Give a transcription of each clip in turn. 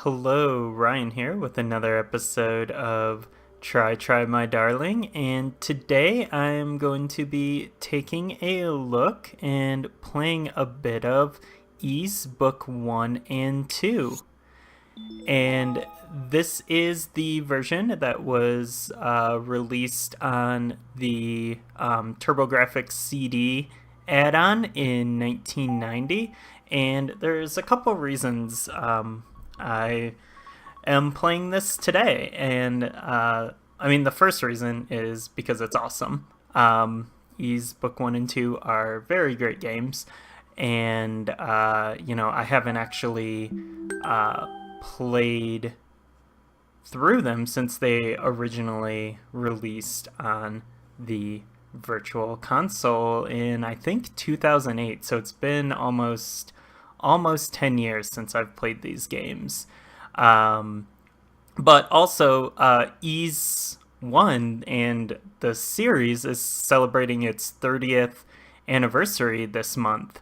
Hello, Ryan here with another episode of Try My Darling, and today I'm going to be taking a look and playing a bit of Ys Book 1 and 2. And this is the version that was released on the TurboGrafx CD add-on in 1990, and there's a couple reasons I am playing this today, and the first reason is because it's awesome. Ys Book 1 and 2 are very great games, and I haven't actually played through them since they originally released on the Virtual Console in, I think, 2008, so it's been almost 10 years since I've played these games. But also, Ys 1 and the series is celebrating its 30th anniversary this month,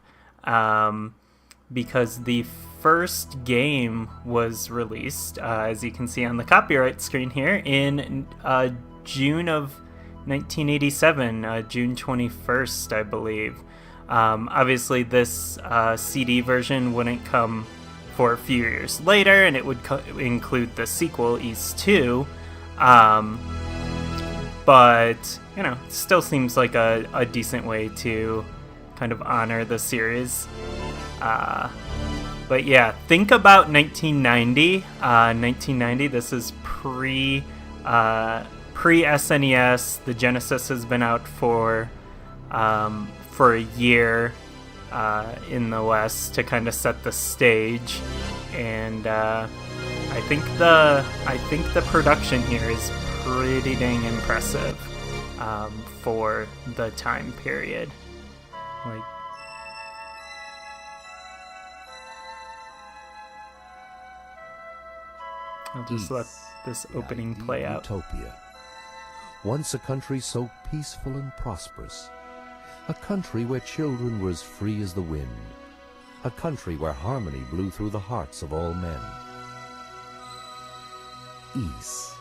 because the first game was released, as you can see on the copyright screen here, in June of 1987, June 21st, I believe. Obviously, this CD version wouldn't come for a few years later, and it would include the sequel, Ys 2. But, it still seems like a decent way to kind of honor the series. But yeah, think about 1990. 1990, this is pre-SNES. The Genesis has been out for a year in the West to kind of set the stage, and I think the production here is pretty dang impressive for the time period. Like, I'll just let this opening play out. Utopia. Once a country so peaceful and prosperous. A country where children were as free as the wind. A country where harmony blew through the hearts of all men. Ys.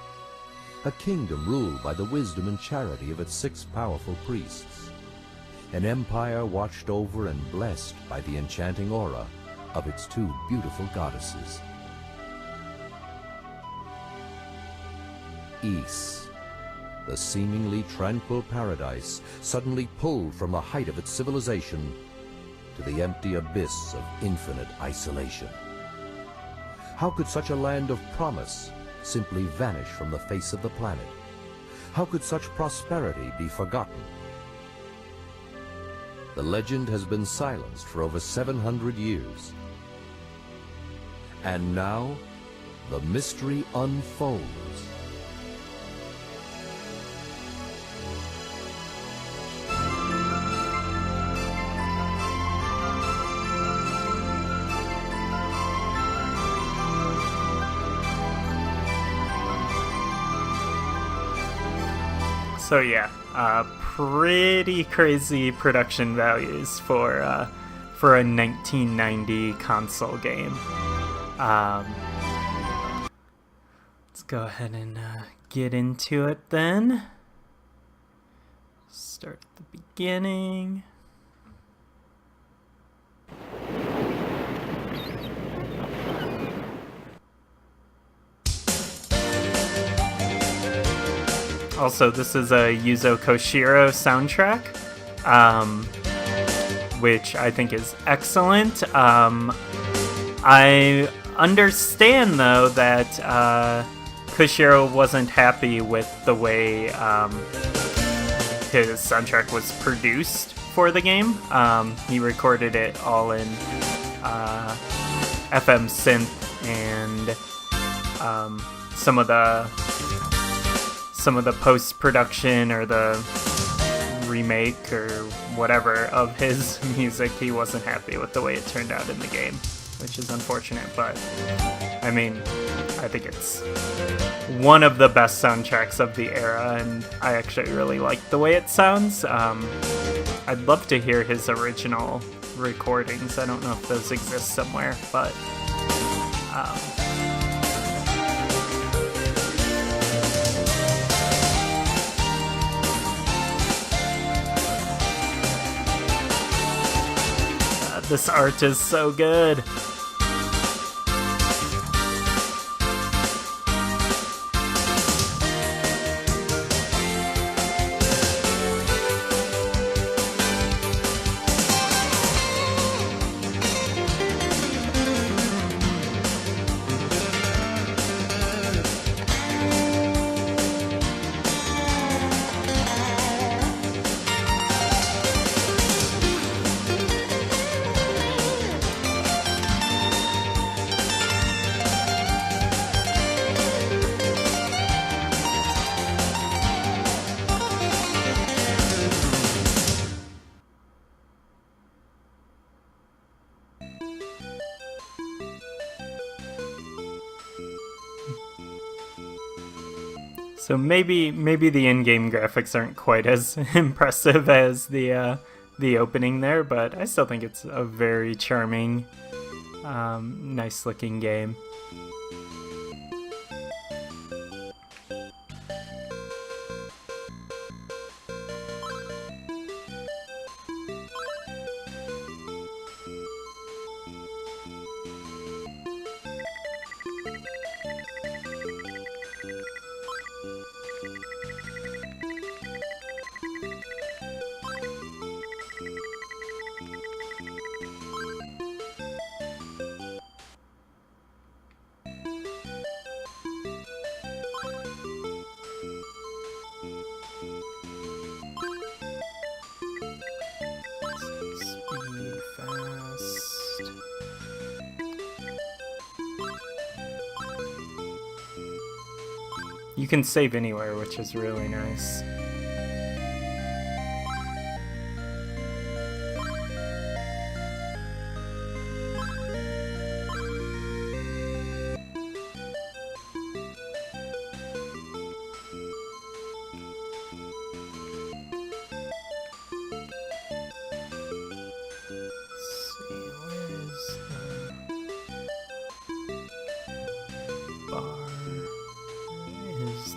A kingdom ruled by the wisdom and charity of its 6 powerful priests. An empire watched over and blessed by the enchanting aura of its 2 beautiful goddesses. Ys. The seemingly tranquil paradise suddenly pulled from the height of its civilization to the empty abyss of infinite isolation. How could such a land of promise simply vanish from the face of the planet? How could such prosperity be forgotten? The legend has been silenced for over 700 years. And now, the mystery unfolds. So yeah, pretty crazy production values for a 1990 console game. Let's go ahead and get into it then. Start at the beginning. Also, this is a Yuzo Koshiro soundtrack, which I think is excellent. I understand, though, that Koshiro wasn't happy with the way his soundtrack was produced for the game. He recorded it all in FM synth, and some of the post-production or the remake or whatever of his music, he wasn't happy with the way it turned out in the game, which is unfortunate, but I think it's one of the best soundtracks of the era, and I actually really like the way it sounds. I'd love to hear his original recordings. I don't know if those exist somewhere, but This art is so good. So maybe the in-game graphics aren't quite as impressive as the opening there, but I still think it's a very charming, nice-looking game. You can save anywhere, which is really nice.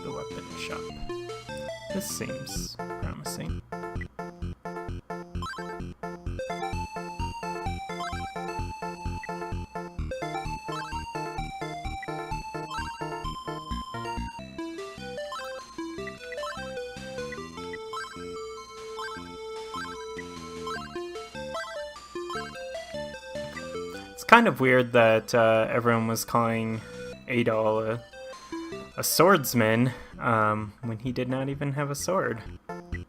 The weapon shop. This seems promising. It's kind of weird that everyone was calling Adol a swordsman when he did not even have a sword. Okay.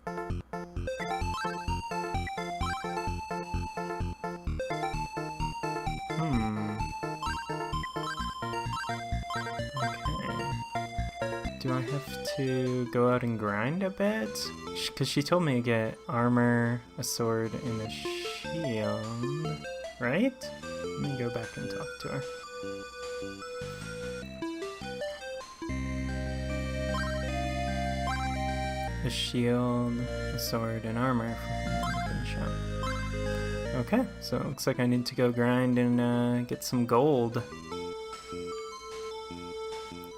Do I have to go out and grind a bit? Because she told me to get armor, a sword, and a shield, right? Let me go back and talk to her. A shield, a sword, and armor from the weapon shop. Okay, so it looks like I need to go grind and get some gold.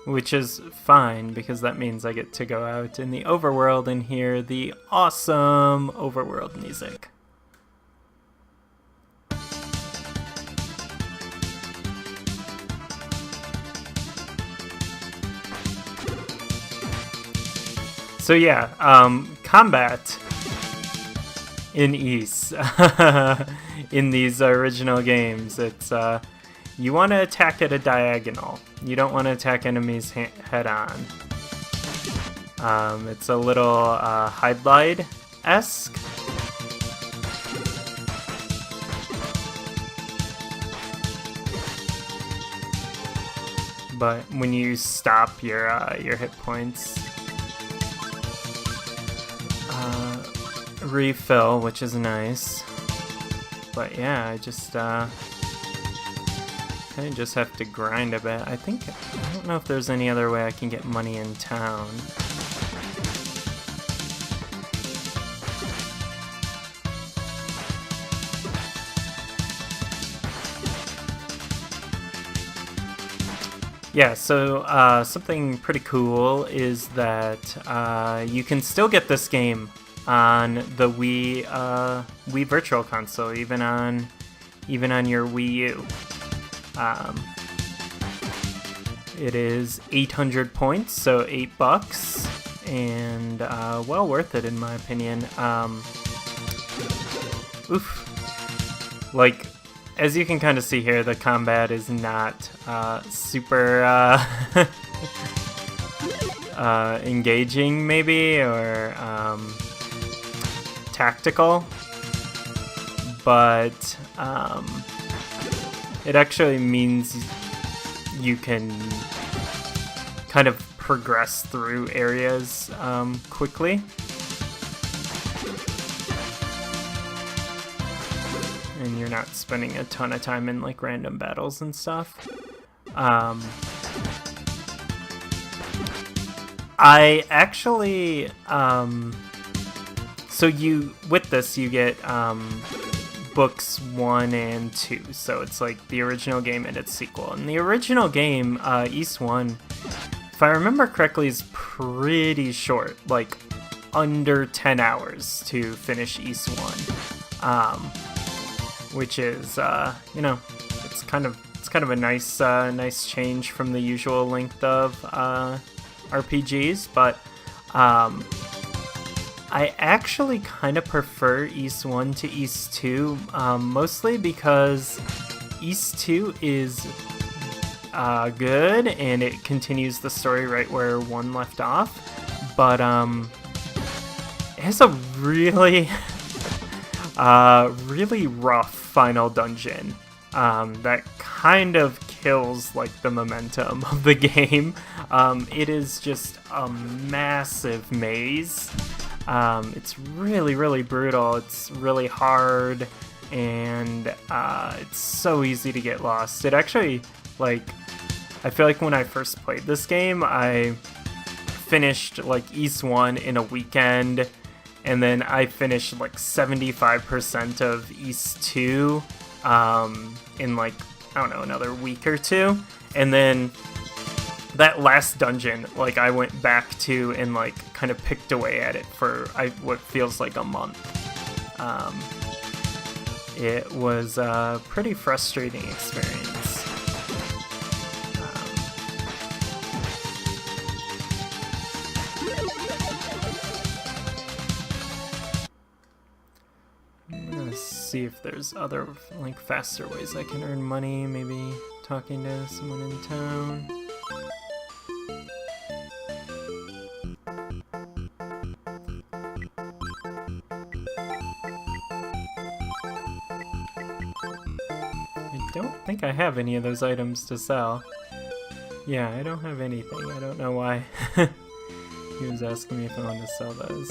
Which is fine, because that means I get to go out in the overworld and hear the awesome overworld music. So yeah, combat in Ys in these original games, it's you want to attack at a diagonal. You don't want to attack enemies head on. It's a little hide-glide-esque. But when you stop your hit points, refill, which is nice. But yeah, I just kind of just have to grind a bit. I don't know if there's any other way I can get money in town. Yeah, so something pretty cool is that you can still get this game on the Wii Virtual Console, even on even on your Wii U. It is 800 points, so $8, and well worth it in my opinion. Like, as you can kind of see here, the combat is not super engaging, maybe, or tactical, but it actually means you can kind of progress through areas quickly. And you're not spending a ton of time in like random battles and stuff. I actually, so with this you get books 1 and 2, so it's like the original game and its sequel. And the original game, Ys 1, if I remember correctly, is pretty short, like under 10 hours to finish Ys 1, which is, you know, it's kind of a nice change from the usual length of RPGs, but I actually kind of prefer Ys 1 to Ys 2, mostly because Ys 2 is good, and it continues the story right where 1 left off, but it has a really, really rough final dungeon that kind of kills like the momentum of the game. It is just a massive maze. It's really, really brutal. It's really hard, and it's so easy to get lost. It actually, like, I feel like when I first played this game, I finished like Ys 1 in a weekend, and then I finished like 75% of Ys 2 in like, I don't know, another week or two, and then that last dungeon, like, I went back to and like kind of picked away at it for what feels like a month. It was a pretty frustrating experience. I'm gonna see if there's other like faster ways I can earn money, maybe talking to someone in town. I don't think I have any of those items to sell. Yeah, I don't have anything. I don't know why. He was asking me if I wanted to sell those.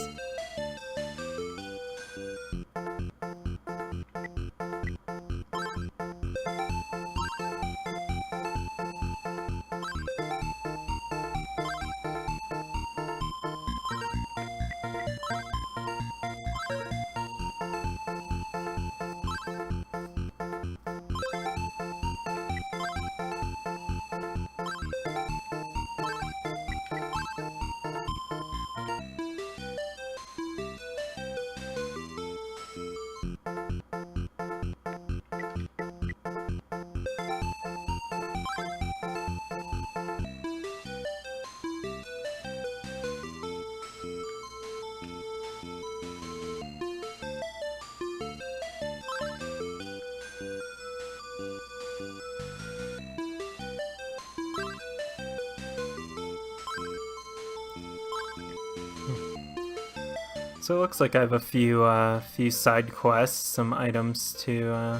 So it looks like I have a few side quests, some items to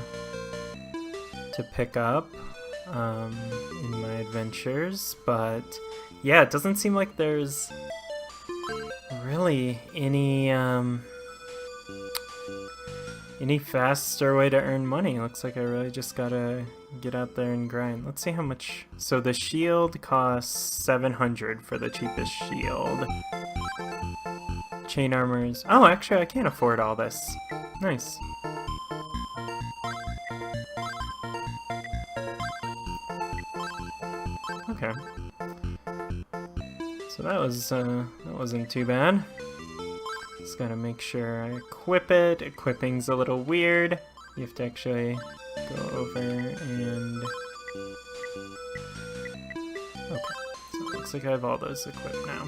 pick up in my adventures, but yeah, it doesn't seem like there's really any faster way to earn money. Looks like I really just gotta get out there and grind. Let's see how much. So the shield costs 700 for the cheapest shield. Chain armors. Oh, actually, I can't afford all this. Nice. Okay. So that wasn't too bad. Just gotta make sure I equip it. Equipping's a little weird. You have to actually go over and... Okay, so it looks like I have all those equipped now.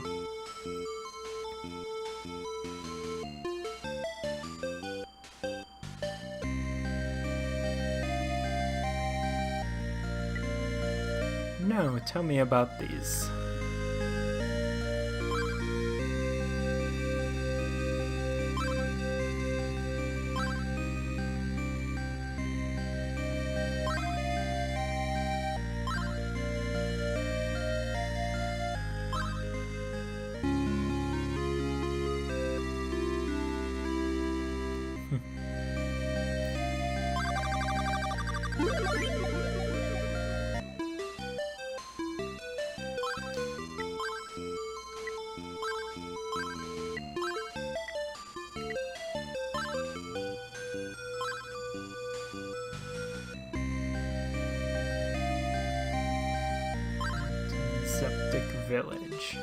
No, tell me about these. Septic Village.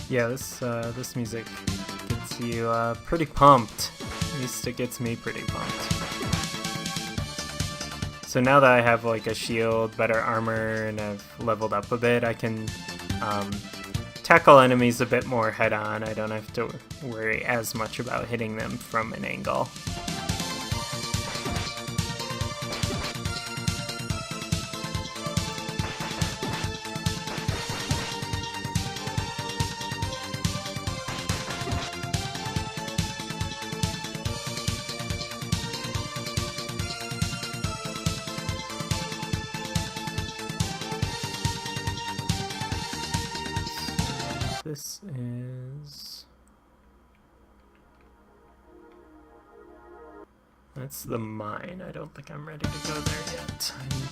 Yeah, this music gets you pretty pumped. At least it gets me pretty pumped. So now that I have like a shield, better armor, and I've leveled up a bit, I can tackle enemies a bit more head-on. I don't have to worry as much about hitting them from an angle. This is... That's the mine. I don't think I'm ready to go there yet. I need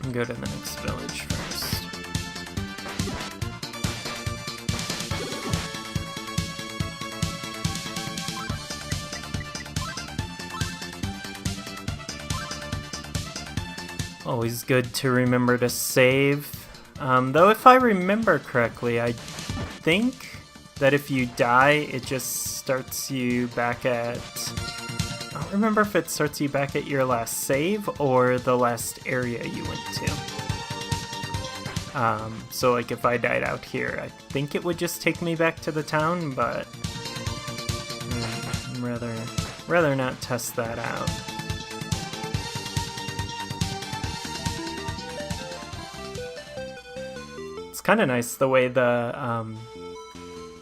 to go to the next village first. Always good to remember to save. Though if I remember correctly, I think that if you die, it just starts you back at... I don't remember if it starts you back at your last save or the last area you went to. So like if I died out here, I think it would just take me back to the town, but I'd rather not test that out. It's kind of nice the way the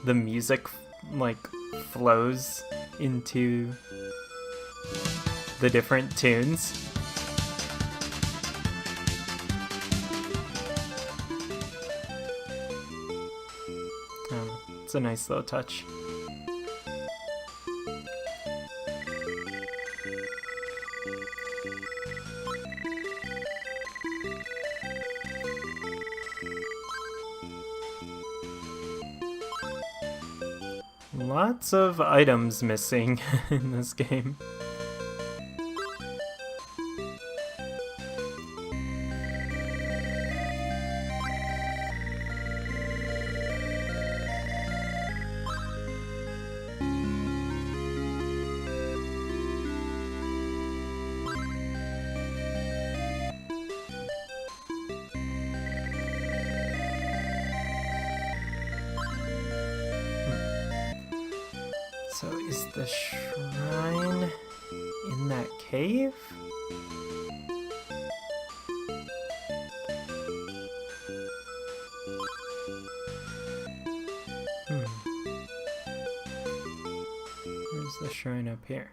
music like flows into the different tunes. It's a nice little touch. Lots of items missing in this game. So is the shrine in that cave? Where's the shrine up here?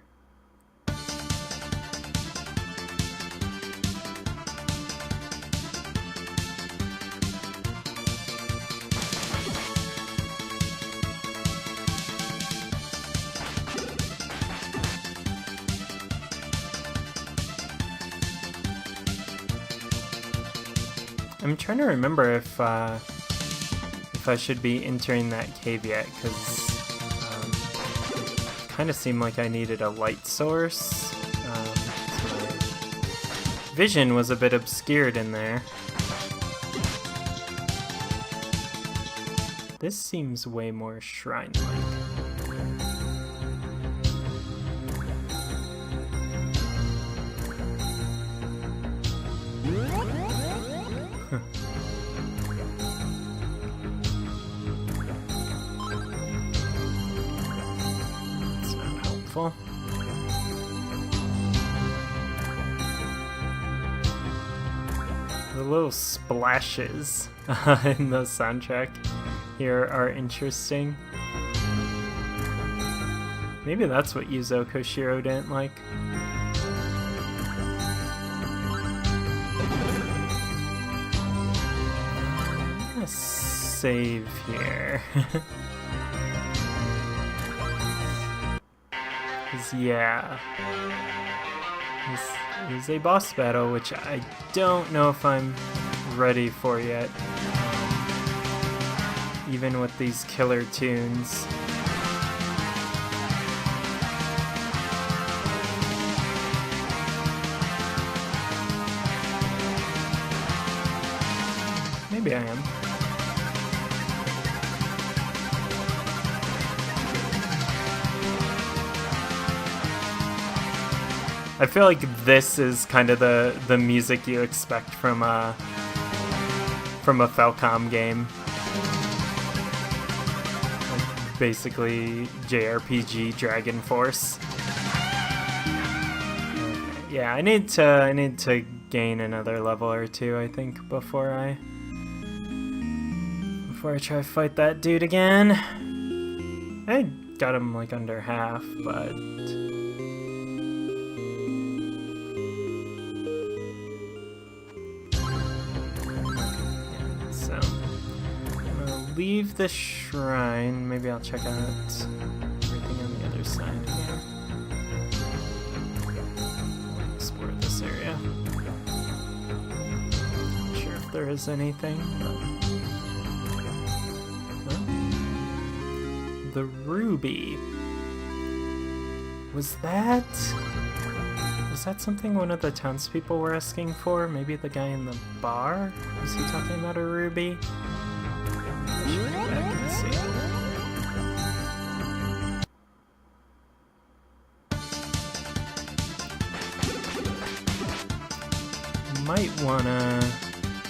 I'm trying to remember if I should be entering that cave yet, because kind of seemed like I needed a light source. So my vision was a bit obscured in there. This seems way more shrine-like. That's not helpful. The little splashes in the soundtrack here are interesting. Maybe that's what Yuzo Koshiro didn't like. I'm gonna save here. 'Cause yeah, this is a boss battle, which I don't know if I'm ready for yet. Even with these killer tunes. Maybe I am. I feel like this is kind of the music you expect from a Falcom game. Like basically JRPG Dragon Force. Okay, yeah, I need to gain another level or two, I think, before I try to fight that dude again. I got him like under half, but leave the shrine. Maybe I'll check out everything on the other side here. I'll explore this area. Not sure if there is anything, but... The ruby. Was that something one of the townspeople were asking for? Maybe the guy in the bar? Was he talking about a ruby? I should go back and see. Might wanna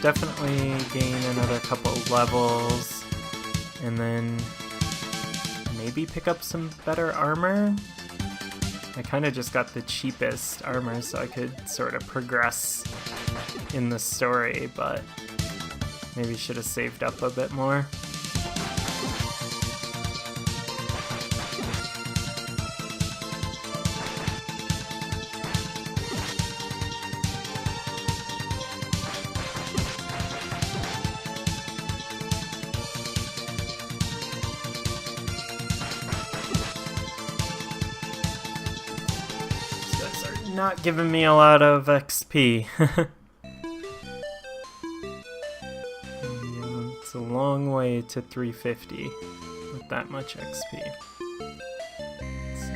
definitely gain another couple levels and then maybe pick up some better armor. I kind of just got the cheapest armor so I could sort of progress in the story, but maybe should have saved up a bit more. Not giving me a lot of XP. Yeah, it's a long way to 350 with that much XP. So,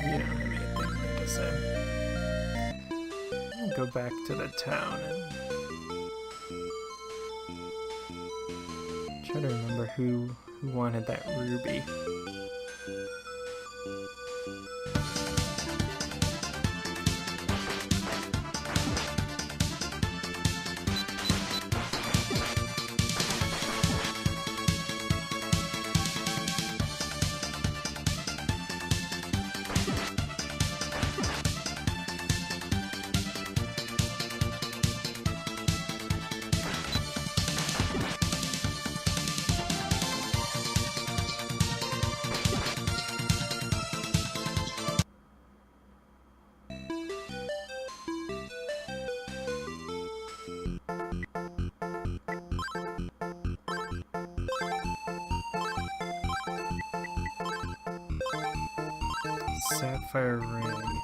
you don't have anything more to say. I'll go back to the town and try to remember who wanted that ruby. Sapphire ring.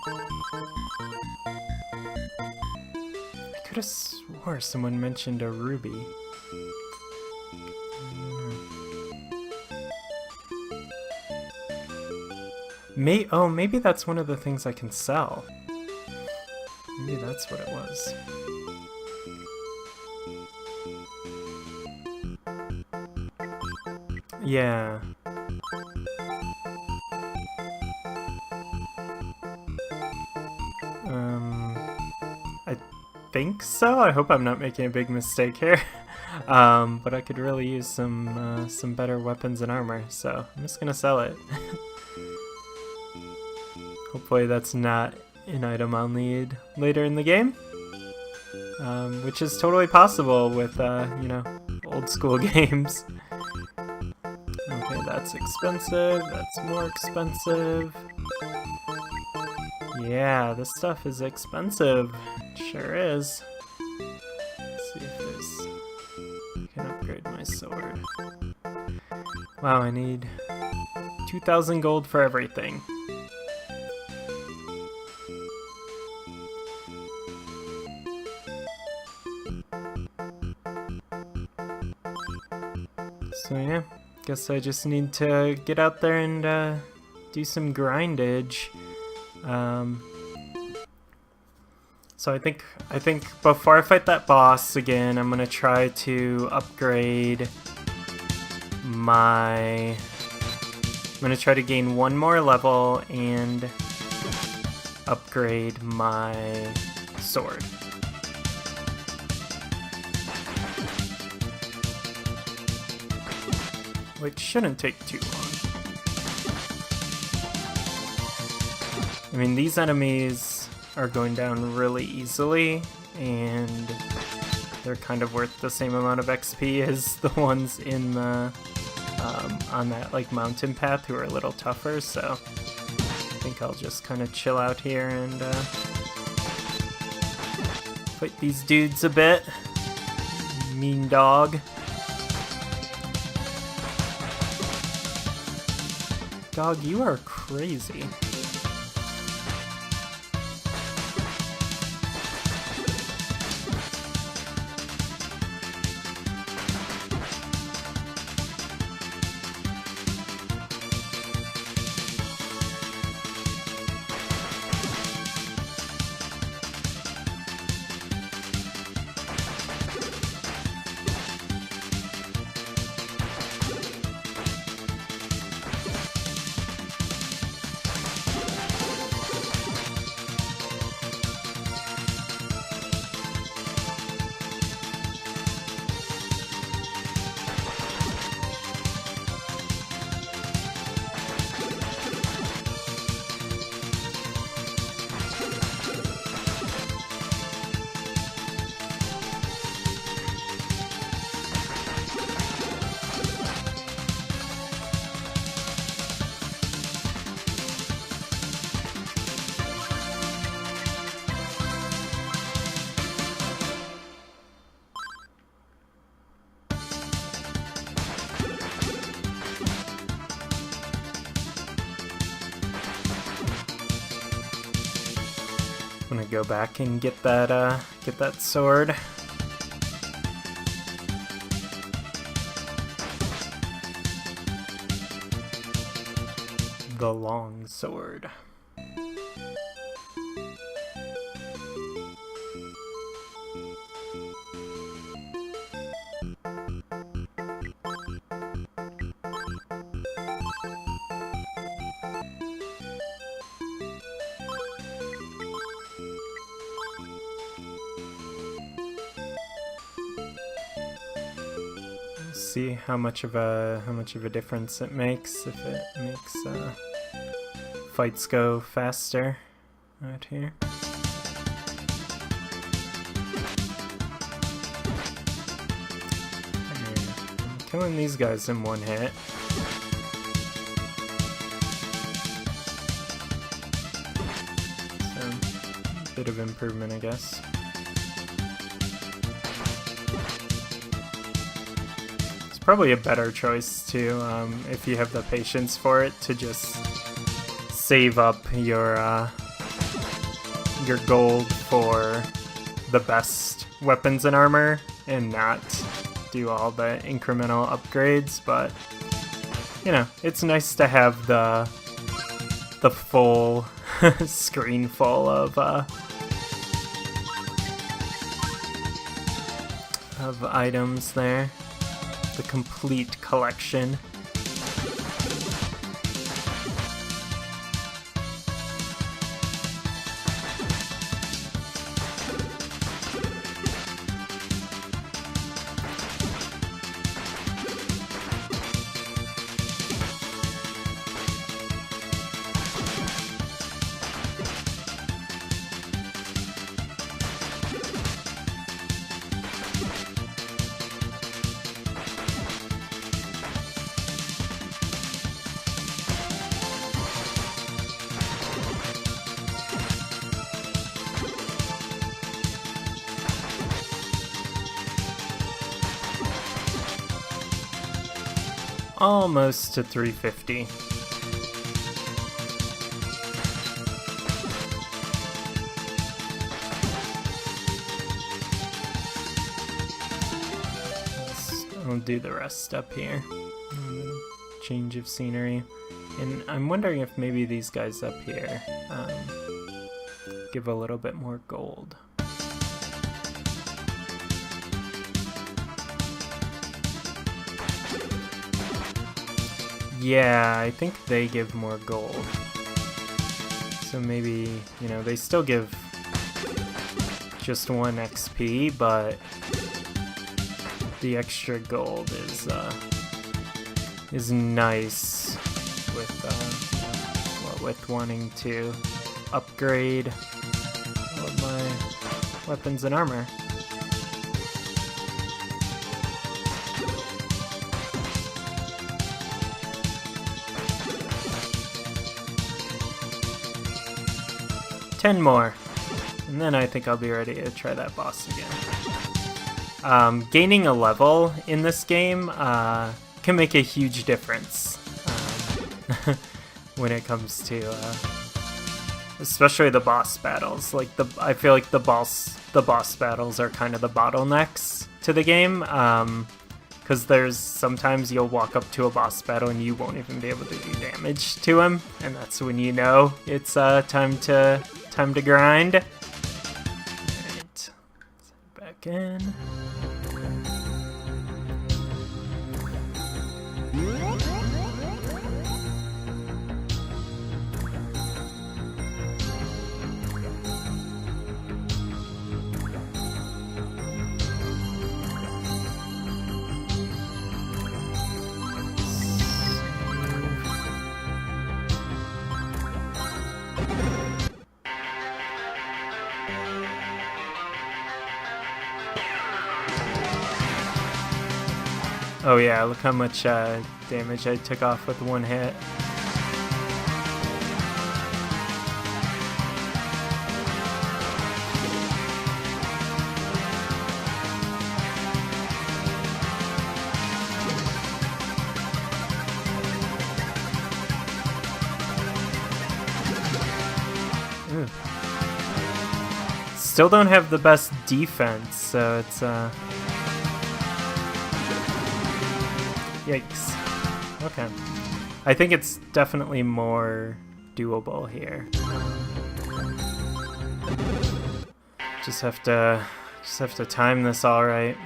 I could have swore someone mentioned a ruby. Maybe that's one of the things I can sell. Maybe that's what it was. Yeah. I think so. I hope I'm not making a big mistake here. But I could really use some better weapons and armor, so I'm just gonna sell it. Hopefully that's not an item I'll need later in the game. Which is totally possible with, you know, old school games. Okay, that's expensive, that's more expensive. Yeah, this stuff is expensive. It sure is. Let's see if I can upgrade my sword. Wow, I need 2,000 gold for everything. So yeah, guess I just need to get out there and do some grindage. So I think before I fight that boss again, I'm gonna try to upgrade my. I'm gonna try to gain one more level and upgrade my sword. Which shouldn't take too long. I mean, these enemies are going down really easily, and they're kind of worth the same amount of XP as the ones in the on that like mountain path who are a little tougher. So I think I'll just kind of chill out here and fight these dudes a bit. Mean dog. Dog, you are crazy. I'm gonna go back and get that sword. The long sword. See how much of a difference it makes if it makes fights go faster out here. I'm killing these guys in one hit. So, a bit of improvement, I guess. Probably a better choice too, if you have the patience for it, to just save up your gold for the best weapons and armor and not do all the incremental upgrades. But you know, it's nice to have the the full screen full of items there. The complete collection. Almost to 350. I'll do the rest up here. Change of scenery. And I'm wondering if maybe these guys up here give a little bit more gold. Yeah, I think they give more gold. So maybe, you know, they still give just 1 XP, but the extra gold is nice with wanting to upgrade all of my weapons and armor. Ten more, and then I think I'll be ready to try that boss again. Gaining a level in this game can make a huge difference when it comes to, especially the boss battles. Like I feel like the boss battles are kind of the bottlenecks to the game. Because there's sometimes you'll walk up to a boss battle and you won't even be able to do damage to him, and that's when you know it's time to grind. Alright, back in. Oh yeah, look how much damage I took off with one hit. Ooh. Still don't have the best defense, so it's yikes. Okay. I think it's definitely more doable here. Just have to time this all right.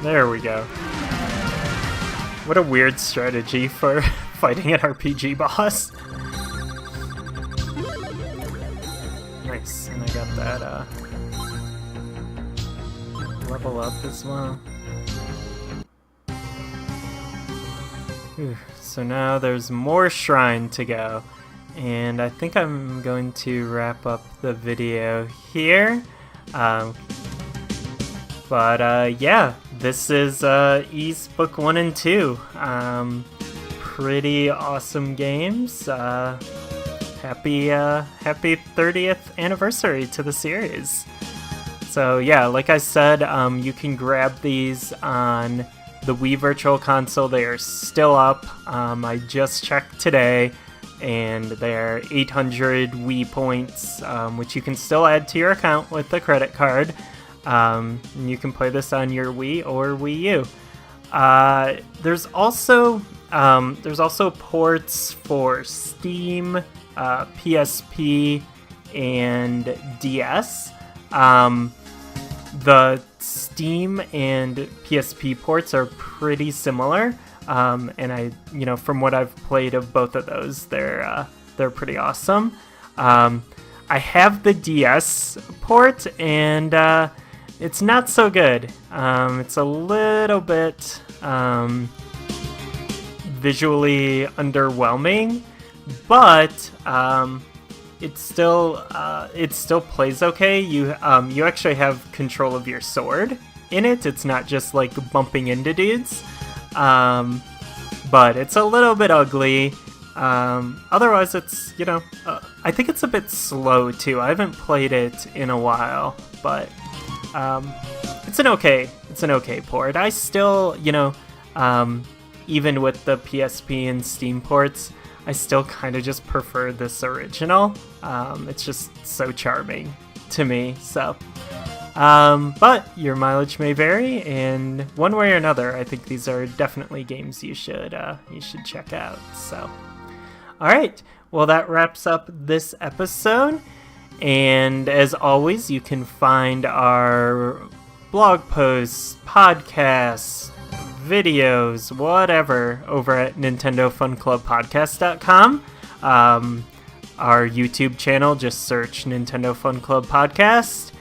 There we go. What a weird strategy for fighting an RPG boss. Nice, and I got that level up as well. Whew. So now there's more shrine to go. And I think I'm going to wrap up the video here. Yeah, this is Ys Book 1 and 2. Pretty awesome games. Happy 30th anniversary to the series. So yeah, like I said, you can grab these on the Wii Virtual Console. They are still up. I just checked today, and they're 800 Wii points, which you can still add to your account with the credit card. And you can play this on your Wii or Wii U. There's also ports for Steam, PSP, and DS. The Steam and PSP ports are pretty similar, and from what I've played of both of those, they're pretty awesome. I have the DS port, and it's not so good. It's a little bit visually underwhelming, but it still plays okay. You actually have control of your sword in it. It's not just like bumping into dudes, but it's a little bit ugly. Otherwise, it's I think it's a bit slow too. I haven't played it in a while, but it's an okay port. I still even with the PSP and Steam ports, I still kind of just prefer this original. It's just so charming to me. So, but your mileage may vary, and one way or another, I think these are definitely games you should check out. So, all right. Well, that wraps up this episode. And as always, you can find our blog posts, podcasts, videos, whatever, over at NintendoFunClubPodcast.com. Our YouTube channel, just search Nintendo Fun Club Podcast.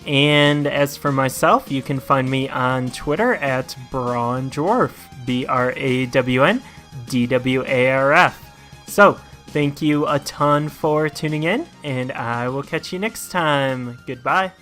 And as for myself, you can find me on Twitter at Brawn Dwarf, BrawnDwarf. So, thank you a ton for tuning in, and I will catch you next time. Goodbye.